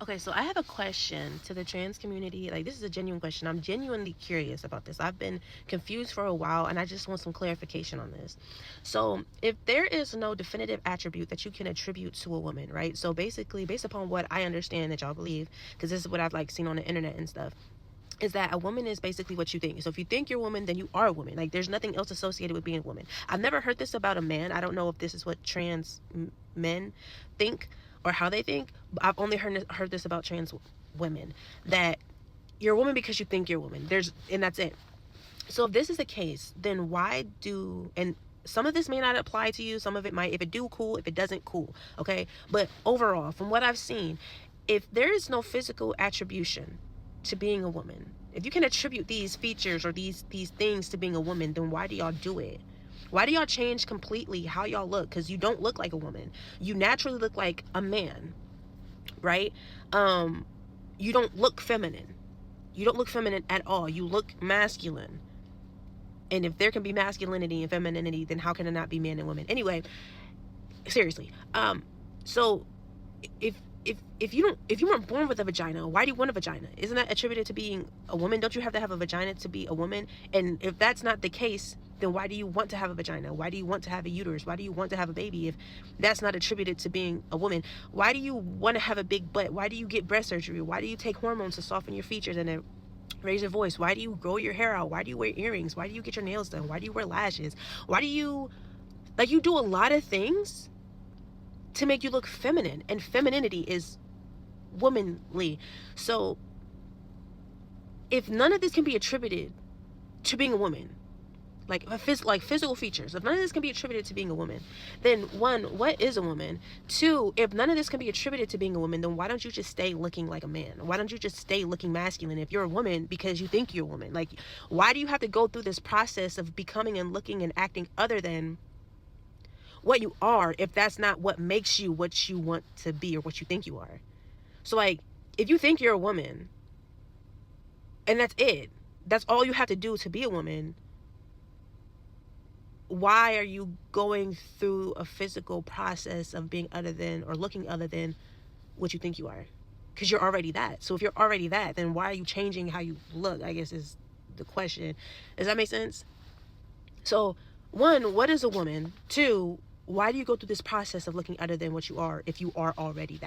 Okay, so I have a question to the trans community. Like, this is a genuine question. I'm genuinely curious about this. I've been confused for a while, and I just want some clarification on this. So, if there is no definitive attribute that you can attribute to a woman, right? So, basically, based upon what I understand that y'all believe, because this is what I've like seen on the internet and stuff, is that a woman is basically what you think. So if you think you're a woman, then you are a woman. Like, there's nothing else associated with being a woman. I've never heard this about a man. I don't know if this is what trans men think or how they think. But I've only heard this about trans women, that you're a woman because you think you're a woman. And that's it. So if this is the case, then why do, and some of this may not apply to you, some of it might. If it do, cool. If it doesn't, cool. Okay. But overall, from what I've seen, if there is no physical attribution to being a woman, if you can attribute these features or these things to being a woman, then why do y'all do it? Why do y'all change completely how y'all look? Because you don't look like a woman. You naturally look like a man, right? You don't look feminine. You don't look feminine at all. You look masculine. And if there can be masculinity and femininity, then how can it not be man and woman? Anyway, seriously. So if you weren't born with a vagina, why do you want a vagina? Isn't that attributed to being a woman? Don't you have to have a vagina to be a woman? And if that's not the case, then why do you want to have a vagina? Why do you want to have a uterus? Why do you want to have a baby if that's not attributed to being a woman? Why do you want to have a big butt? Why do you get breast surgery? Why do you take hormones to soften your features and then raise your voice? Why do you grow your hair out? Why do you wear earrings? Why do you get your nails done? Why do you wear lashes? Why do you, like, you do a lot of things to make you look feminine, and femininity is womanly. So if none of this can be attributed to being a woman, like physical features, if none of this can be attributed to being a woman, then one, what is a woman? Two, if none of this can be attributed to being a woman, then why don't you just stay looking like a man? Why don't you just stay looking masculine if you're a woman because you think you're a woman? Like, why do you have to go through this process of becoming and looking and acting other than what you are if that's not what makes you what you want to be or what you think you are? So, like, if you think you're a woman and that's it, that's all you have to do to be a woman, why are you going through a physical process of being other than or looking other than what you think you are? Because you're already that. So if you're already that, then why are you changing how you look, I guess, is the question. Does that make sense? So, one, what is a woman? Two, why do you go through this process of looking other than what you are if you are already that?